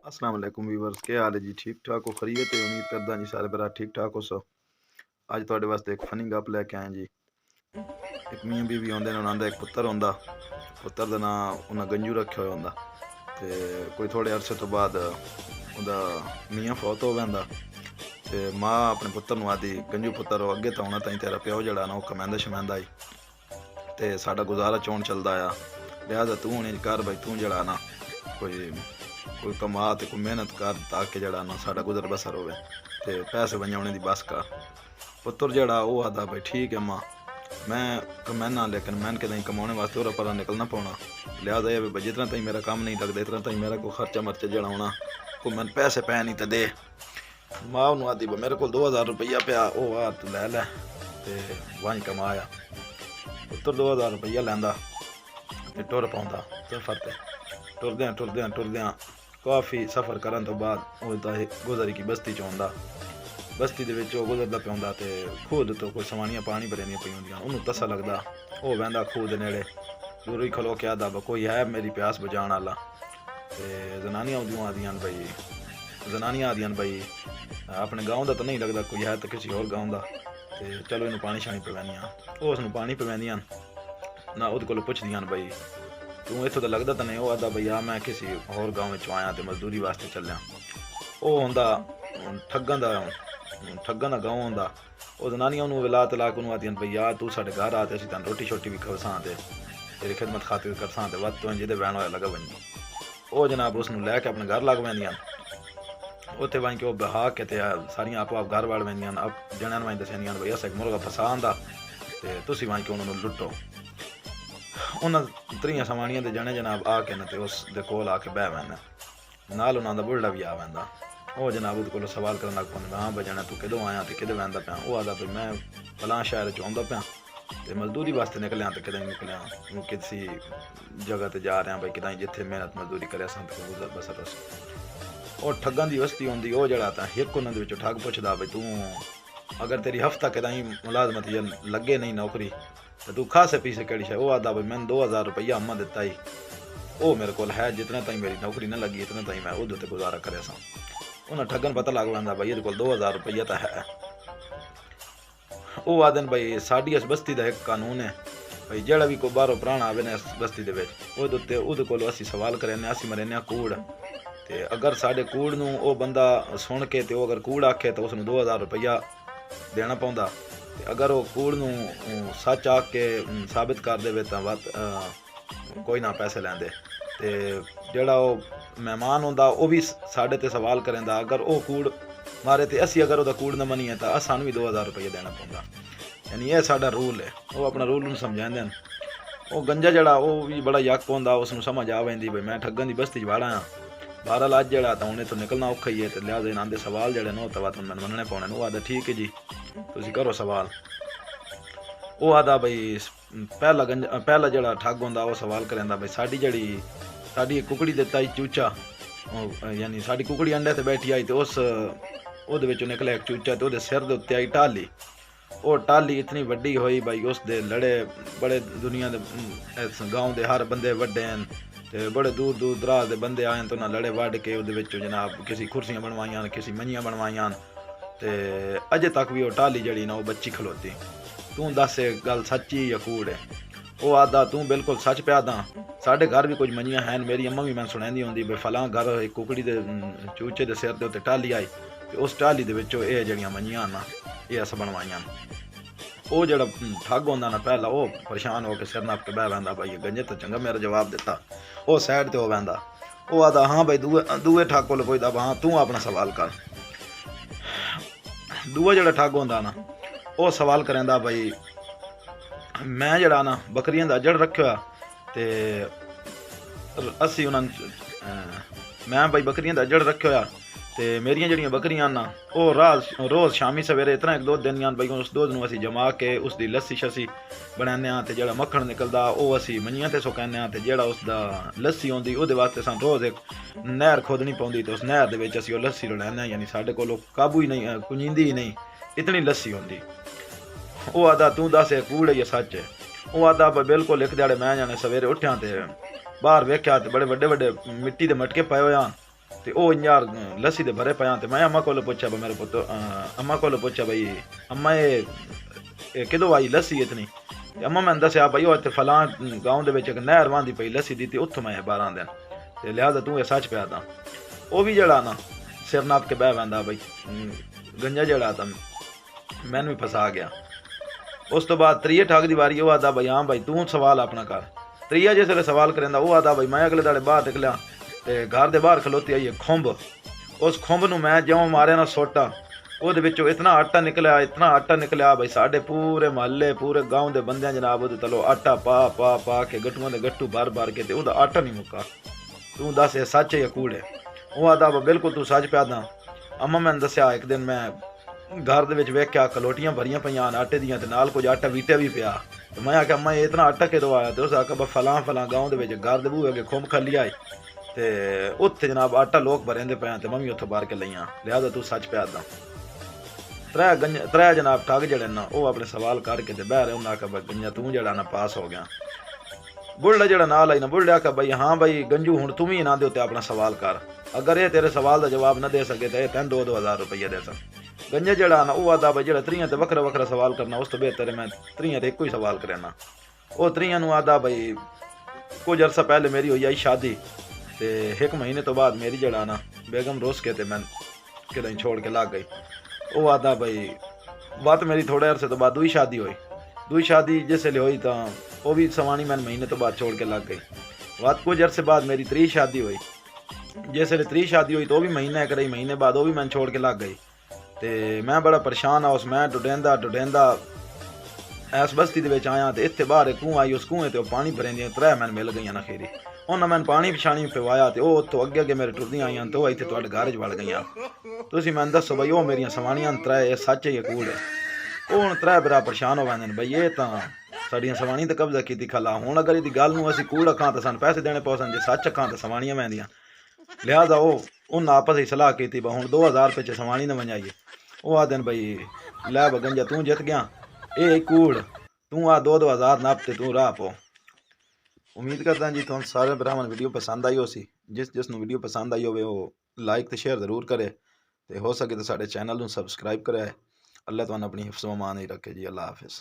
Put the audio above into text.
अस्सलाम वालेकुम व्यूअर्स, क्या हाल है जी? ठीक ठाक हो? खैरियत है? उम्मीद करदा जी सारे भरा ठीक ठाक हो सो। अज तुहाडे वास्ते एक फनी गप लैके आए जी। एक मियाँ बीवी होंदे ने, उन्हां दा एक पुत्तर होंदा। पुत्तर दा नां उन्हां गंजू रखिया होया होंदा। ते कोई थोड़े अरसे तो बाद उहदा मियाँ फौत हो वैंदा। ते माँ अपने पुत्तर नूं आखदी, गंजू पुत्तर अगे तो आउणा ताईं तेरा प्यो जिहड़ा ना ओह कमांदा शमांदा आई ते साडा गुजारा चौन चलदा आ, लिहाजा तूं हुण इंज कर बई, तूं जिहड़ा ना कोई कोई कमा ते कोई मेहनत कर ताकि जड़ा ना साडा गुजर बसर होवे ते पैसे वंजाउने दी बस कर। पुत्तर जड़ा ओह आखदा भाई ठीक है मां, मैं कमाना लेकिन मैन के कमाने वास्ते और परा निकलना पौना, लिहाजा ये भाई जितना ताईं मेरा काम नहीं लगता इतना ताईं मेरा कोई खर्चा मर्चा जड़ा होना कोई मैन पैसे पै नहीं तो दे। मां उन्होंने आती मेरे को 2000 रुपया पिया, ओह आ तू लै ते वंज कमाया। पुत्तर 2000 रुपया लैंदा ते टुर पाउंदा सफर ते। टुरद्यां काफ़ी सफ़र करन तो बाद उसदा गुजर की बस्ती च आउंदा। बस्ती दे विच ओह गुजरदा पिया ते खूह तो कोई सवानियां पानी भरनियां पई होंदियां। उन्होंने तस्सा लगदा, ओह वैंदा खूह दे नेड़े, दूर ही खलो के आखदा कोई है मेरी प्यास बुझाण आला। ते जनानियां उंदियां आखदियां भाई अपने गाँव का तो नहीं लगता, कोई है तो किसी होर गाँव का, ते चलो इनू पानी शानी पिलानियां। ओह उसनूं पानी पिलांदियां ना, उहदे कोलों पुछदियां भाई तू इत्थों तो लगता तो नहीं। वह आखदा भई मैं किसी होर गाँव में आया तो मजदूरी वास्ते चलिया। वह होंदा ठग्गां दा गाँव होंदा। वह जनानियां उन्होंने विला तला के आखदियां भई यार तू साडे घर आ ते असीं तैनूं रोटी शोटी भी खवसां ते तेरी खिदमत खातिर करसां ते वध तो जिहदे वैन होया लगा वञी। वह जनाब उसनूं लैके अपने घर लग पैंदियां। उत्थे वहीं के वह बहा के ते सारियां आपो आप घर वड़ पैंदियां। जणियां नूं दस्सदियां भई असां एक मुर्गा फसा आंदा ते तुसीं वहीं के उन्होंने लुट्टो। उन्होंने 3 सवाणियां दे जने जनाब आके न ते उस दे कोल आके बह वैन नाल उन्हां दा बुढ़ड़ा भी आ वैंदा। वह जनाब उहदे कोलों सवाल करन लग पैंदा, हाँ बई जने तू किदों आया ते किदे वैंदा पिया? वह आखदा भई मैं फलां शहर च आउंदा पिया ते मजदूरी वास्ते निकलिया ते किदें निकलिया किसी जगह ते जा रहा भाई किदां जिथे मेहनत मजदूरी करे असां ते गुजर बसर अस। और ठग्गां दी बस्ती होंदी। वह जड़ा तां हिक उन्हां दे विचों ठग पुछदा भई तू अगर तेरी हफ्ता किदां मुलाजमत या लगे नहीं नौकरी तो तू खासे पीसे केड़ी शे? वह आखदा भई मैंने 2000 रुपया अम्मा दिता ही, वह मेरे को है जितने ताईं मेरी नौकरी न लगी इतने ताईं मैं उहदे ते गुजारा करे सा। उन्हें ठगन पता लग पैंदा भई इहदे कोल 2000 रुपया तो है। वह आखदे भई साडी इस बस्ती का एक कानून है भई जेड़ा भी कोई बाहरों प्राणा आवे ना इस बस्ती दे विच उहदे कोलों असीं सवाल करने, असीं मरने कूड़ ते अगर साडे कूड़ नूं ओह बंदा सुन के ते ओह अगर कूड़ आखे तो उसनूं 2000 रुपया देना पौंदा। अगर वो कूड़ नूं सच आख के साबित कर देवे तो कोई ना पैसे लैंदे। ते जेड़ा वो मेहमान होंदा वह भी साढ़े ते सवाल करेंदा, अगर वो कूड़ मारे तो असी अगर वह कूड़ न मनीए तो सानूं भी 2000 रुपया देना पौंदा। यानी यह साडा रूल है। वो अपना रूल नूं समझांदे न। वो गंजा जड़ा वो भी बड़ा यक होंदा, उसनूं समझ आ वैंदी भई मैं ठग्गां दी बस्ती च वाड़ा हाँ। बहरहाल अज जड़ा तो उन्हें तो निकलना औखा ही है ते लिहाजा इन्हां दे सवाल जड़े न तो मैनूं मनने पौने। वो आखदा ठीक है जी तुसीं करो सवाल। वो आखदा भई पहला जड़ा ठग होंदा वो सवाल करेंदा भई साडी कुकड़ी दिता ही चूचा, यानी साडी कुकड़ी अंडे ते बैठी आई तो उहदे विचों निकलिया एक चूचा ते उहदे सिर दे उत्ते आई टाली। वो टाली इतनी वड्डी होई भाई उस दे लड़े बड़े दुनिया दे गाँव दे हर बंदे वड्डे हैं ते बड़े दूर दूर दराज दे बंदे आए तो उन्हें लड़े वड्ड के उहदे विचों जनाब किसी कुर्सियां बनवाइयां किसी मंजियां बनवाइयां ते अजे तक भी वो टाली जड़ी ना वो बच्ची खलोती। तू दस गल सच्ची या कूड़ है? वो आखदा तू बिल्कुल सच पे आदा, साढ़े घर भी कुछ मंजियां हैं, मेरी अम्मा भी मैं सुनैंदी होंदी भई फलां घर एक कुकड़ी दे चूचे दे सिर दे उत्ते टाली आई ते उस टाली दे विचों एह जड़ियां मंजियां ना एह अस बनवाइयां। वो जड़ा ठग होंदा ना पहला वो परेशान होकर सिर नप के बह वैंदा भाई गंजे तो चंगा मेरा जवाब दिता। वो साइड ते हो वैंदा। वो आखदा हाँ भाई दूए ठग कोल पुछदा हाँ तू अपना सवाल कर। दूआ जड़ा ठग होंदा ना वो सवाल करेंदा भाई मैं जड़ा ना बकरियां दा जड़ रखिया ते असी उन्हां मैं भाई बकरियां दा जड़ रखिया ते मेरियां जड़ियां बकरियां ना वो रोज़ शामी सवेरे इतना एक दुध दिंदियां भाई उस दुध नूं असीं जमा के उसकी लस्सी शस्सी बनाने ते जेड़ा मक्खण निकलदा वो असीं मंजियां ते सुकाने ते जेड़ा उसदा लस्सी होंदी उहदे वास्ते सानूं रोज़ एक नहर खोदनी पौंदी ते उस नहर दे विच असीं ओह लस्सी लैने, यानी साडे कोल काबू ही नहीं कुंजींदी ही नहीं इतनी लस्सी होंदी। वो आखदा तू दस कूड़ है या सच है? वो आखदा बिल्कुल एक ध्याड़े मैं जाने सवेरे उठ्या ते बाहर वेख्या ते बड़े वड्डे वड्डे मिट्टी दे मटके पए होए ਤੇ ਉਹ ਯਾਰ ਲੱਸੀ ਦੇ ਭਰੇ ਪਿਆ ਤੇ ਮੈਂ ਅੰਮਾ ਕੋਲ ਪੁੱਛਿਆ ਬਈ ਮੇਰੇ ਪੁੱਤ ਅੰਮਾ ਕੋਲ ਪੁੱਛਿਆ ਬਈ ਅੰਮਾ ਇਹ ਕਿਦੋਂ ਆਈ ਲੱਸੀ ਇਤਨੀ ਤੇ ਅੰਮਾ ਮੈਨੂੰ ਦੱਸਿਆ ਬਈ ਉਹ ਇੱਥੇ ਫਲਾਂ ਗਾਉਂ ਦੇ ਵਿੱਚ ਇੱਕ ਨਹਿਰ ਵਾਂਦੀ ਪਈ ਲੱਸੀ ਦੀ ਤੇ ਉੱਥੋਂ ਮੈਂ 12 ਦਿਨ ਤੇ ਲਿਹਾਜ਼ਾ ਤੂੰ ਇਹ ਸੱਚ ਪਿਆ ਤਾਂ ਉਹ ਵੀ ਜਿਹੜਾ ਨਾ ਸਿਰ ਨਾਪ ਕੇ ਬਹਿ ਪੈਂਦਾ ਬਈ ਗੰਜਾ ਜਿਹੜਾ ਤਾਂ ਮੈਨੂੰ ਵੀ ਫਸਾ ਗਿਆ। ਉਸ ਤੋਂ ਬਾਅਦ ਤਰੀਏ ਠੱਗ ਦੀ ਵਾਰੀ ਉਹ ਆਦਾ ਬਈ ਹਾਂ ਬਈ ਤੂੰ ਸਵਾਲ ਆਪਣਾ ਕਰ। ਤਰੀਆ ਜਿਸ ਵੇਲੇ ਸਵਾਲ ਕਰਦਾ ਉਹ ਆਦਾ ਬਈ ਮੈਂ ਅਗਲੇ ਦਾੜੇ ਬਾਹਰ ਨਿਕਲਿਆ ਤੇ ਘਰ ਦੇ ਬਾਹਰ ਖਲੋਤੀ ਆਈ ਖੁੰਭ। ਉਸ ਖੁੰਭ ਨੂੰ ਮੈਂ ਜਿਉਂ ਮਾਰਿਆ ਨਾ ਸੋਟਾ ਉਹਦੇ ਵਿੱਚੋਂ ਇਤਨਾ ਆਟਾ ਨਿਕਲਿਆ ਬਈ ਸਾਡੇ ਪੂਰੇ ਮਹੱਲੇ ਪੂਰੇ ਗਾਉਂ ਦੇ ਬੰਦਿਆਂ ਜਨਾਬ ਉਹਦੇ ਤਲੋ ਆਟਾ ਪਾ ਕੇ ਗੱਟੂਆਂ ਦੇ ਗੱਟੂ ਭਰ ਕੇ ਤੇ ਉਹਦਾ ਆਟਾ ਨਹੀਂ ਮੁੱਕਾ। ਤੂੰ ਦੱਸ ਇਹ ਸੱਚ ਹੈ ਜਾਂ ਕੂੜ ਹੈ? ਉਹ ਆਦਾ ਬਿਲਕੁਲ ਤੂੰ ਸੱਚ ਪਿਆ ਦਾ। ਅੰਮਾ ਮੈਨੂੰ ਦੱਸਿਆ ਇੱਕ ਦਿਨ ਮੈਂ ਘਰ ਦੇ ਵਿੱਚ ਵੇਖਿਆ ਕਲੋਟੀਆਂ ਭਰੀਆਂ ਪਈਆਂ ਆਟੇ ਦੀਆਂ ਤੇ ਨਾਲ ਕੁਝ ਆਟਾ ਵੀਟਿਆ ਵੀ ਪਿਆ। ਤੇ ਮੈਂ ਆਖਿਆ ਅੰਮਾ ਇਹ ਇਤਨਾ ਆਟਾ ਕਿਦੋਂ ਆਇਆ? ਤੇ ਉਸ ਆਖਿਆ ਫਲਾਂ ਗਾਉਂ ਦੇ ਵਿੱਚ ਘਰ ਦੇ ਬੂਹੇ ਅੱਗੇ ਖੁੰਭ ਖਾਲੀ ਆਏ ਤੇ ਉੱਥੇ ਜਨਾਬ ਆਟਾ ਲੋਕ ਭਰਿੰਦੇ ਪਏ ਤੇ ਮੈਂ ਵੀ ਉੱਥੋਂ ਬਾਹਰ ਕੇ ਲਈਆਂ। ਲਿਹਾਜ਼ਾ ਤੂੰ ਸੱਚ ਪਿਆ ਦਾ। ਤਰੇ ਜਨਾਬ ਠੱਗ ਜਿਹੜੇ ਨਾ ਉਹ ਆਪਣੇ ਸਵਾਲ ਕਰਕੇ ਤੇ ਬਹਿ ਰਹੇ ਉਹਨਾਂ ਆਖਿਆ ਬਈ ਗੰਜਾ ਤੂੰ ਜਿਹੜਾ ਨਾ ਪਾਸ ਹੋ ਗਿਆ। ਬੁੱਢਾ ਜਿਹੜਾ ਨਾਲ ਆਈ ਨਾ ਬੁੱਢੇ ਆਖਿਆ ਬਈ ਹਾਂ ਬਈ ਗੰਜੂ ਹੁਣ ਤੂੰ ਵੀ ਇਹਨਾਂ ਦੇ ਉੱਤੇ ਆਪਣਾ ਸਵਾਲ ਕਰ। ਅਗਰ ਇਹ ਤੇਰੇ ਸਵਾਲ ਦਾ ਜਵਾਬ ਨਾ ਦੇ ਸਕੇ ਤਾਂ ਇਹ ਤੈਨੂੰ 2-2000 ਰੁਪਈਆ ਦੇ ਸਕ। ਗੰਜਾ ਜਿਹੜਾ ਨਾ ਉਹ ਆਦਾ ਬਈ ਜਿਹੜਾ ਤਰੀਆਂ ਤੇ ਵੱਖਰਾ ਸਵਾਲ ਕਰਨਾ ਉਸ ਤੋਂ ਬਿਹਤਰ ਮੈਂ ਤਰੀਆਂ ਤੇ ਇੱਕੋ ਹੀ ਸਵਾਲ ਕਰਨਾ। ਉਹ ਤਰੀਆਂ ਨੂੰ ਆਦਾ ਬਈ ਕੁਝ ਅਰਸਾ ਪਹਿਲੇ ਮੇਰੀ ਹੋਈ ਆਈ ਸ਼ਾਦੀ ਤੇ 1 ਮਹੀਨੇ ਤੋਂ ਬਾਅਦ ਮੇਰੀ ਜਿਹੜਾ ਨਾ ਬੇਗਮ ਰੋਸ ਕੇ ਤੇ ਮੈਂ ਕਿਦਾਂ ਛੋੜ ਕੇ ਲੱਗ ਗਈ। ਉਹ ਆਦਾ ਬਈ ਬਾਤ ਮੇਰੀ ਥੋੜੇ ਅਰਸੇ ਤੋਂ ਬਾਅਦ ਦੂਈ ਸ਼ਾਦੀ ਜਿਸ ਵੇਲੇ ਹੋਈ ਤਾਂ ਉਹ ਵੀ ਸਵਾਣੀ ਮੈਂ ਮਹੀਨੇ ਤੋਂ ਬਾਅਦ ਛੋੜ ਕੇ ਲੱਗ ਗਈ। ਬਾਅਦ ਕੁਝ ਅਰਸੇ ਬਾਅਦ ਮੇਰੀ 3 ਸ਼ਾਦੀ ਹੋਈ। ਜਿਸ ਵੇਲੇ 3 ਸ਼ਾਦੀ ਹੋਈ ਤਾਂ ਉਹ ਵੀ ਮਹੀਨੇ ਬਾਅਦ ਉਹ ਵੀ ਮੈਂ ਛੋੜ ਕੇ ਲੱਗ ਗਈ। ਤੇ ਮੈਂ ਬੜਾ ਪਰੇਸ਼ਾਨ ਆ ਉਸ ਮੈਂ ਡੁਡੇਂਦਾ ਇਸ ਬਸਤੀ ਦੇ ਵਿੱਚ ਆਇਆ ਤੇ ਇੱਥੇ ਬਾਹਰ ਕੂਹ ਆਈ। ਉਸ ਕੂਹੇ ਤੇ ਉਹ ਪਾਣੀ ਭਰੇਂਦੀਆਂ 3 ਮੈਨੂੰ ਮਿਲ ਗਈਆਂ ਨਾ ਖੇਰੀ। ਉਹਨਾਂ ਮੈਨੂੰ ਪਾਣੀ ਪਿਛਾਣੀ ਪਿਵਾਇਆ ਤੇ ਉਹ ਉੱਥੋਂ ਅੱਗੇ ਮੇਰੇ ਟੁਰਦੀਆਂ ਆਈਆਂ ਤੇ ਉਹ ਇੱਥੇ ਤੁਹਾਡੇ ਘਰ 'ਚ ਵੜ ਗਈਆਂ। ਤੁਸੀਂ ਮੈਨੂੰ ਦੱਸੋ ਬਈ ਉਹ ਮੇਰੀਆਂ ਸਵਾਣੀਆਂ 3 ਇਹ ਸੱਚ ਹੈ ਜਾਂ ਕੂੜ ਹੈ? ਉਹ ਹੁਣ 3 ਬਰਾ ਪਰੇਸ਼ਾਨ ਹੋ ਜਾਂਦੇ ਨੇ ਬਈ ਇਹ ਤਾਂ ਸਾਡੀਆਂ ਸਵਾਣੀ ਤੇ ਕਬਜ਼ਾ ਕੀਤੀ ਖਲਾ। ਹੁਣ ਅਗਰ ਇਹਦੀ ਗੱਲ ਨੂੰ ਅਸੀਂ ਕੂੜ ਅੱਖਾਂ ਤਾਂ ਸਾਨੂੰ ਪੈਸੇ ਦੇਣੇ ਪਉਸਨ, ਜੇ ਸੱਚ ਅੱਖਾਂ ਤਾਂ ਸਵਾਣੀਆਂ ਵੈਂਦੀਆਂ। ਲਿਹਾਜ਼ਾ ਉਹਨਾਂ ਆਪਸ ਹੀ ਸਲਾਹ ਕੀਤੀ ਬਾ ਹੁਣ 2000 ਰੁਪਏ 'ਚ ਸਵਾਣੀ ਨਾ ਵੰਜਾਈਏ। ਉਹ ਆਖਦੇ ਨੇ ਬਈ ਲੈ ਬਗੰਜਾ ਤੂੰ ਜਿੱਤ ਗਿਆ ਇਹ ਕੂੜ ਤੂੰ ਆ 2-2000 ਨੱਪ ਤੇ ਤੂੰ ਰਾਹ ਪੋ। ਉਮੀਦ ਕਰਦਾ ਜੀ ਤੁਹਾਨੂੰ ਸਾਰੇ ਭਰਾਵਾਂ ਨੂੰ ਵੀਡੀਓ ਪਸੰਦ ਆਈ ਹੋ ਸੀ। ਜਿਸ ਨੂੰ ਵੀਡੀਓ ਪਸੰਦ ਆਈ ਹੋਵੇ ਉਹ ਲਾਈਕ ਤੇ ਸ਼ੇਅਰ ਜ਼ਰੂਰ ਕਰੇ ਤੇ ਹੋ ਸਕੇ ਤਾਂ ਸਾਡੇ ਚੈਨਲ ਨੂੰ ਸਬਸਕ੍ਰਾਈਬ ਕਰੇ। ਅੱਲਾ ਤੁਹਾਨੂੰ ਆਪਣੀ ਹਿਫਜ਼ ਅਮਾਨ ਹੀ ਰੱਖੇ ਜੀ। ਅੱਲਾ ਹਾਫਿਜ਼।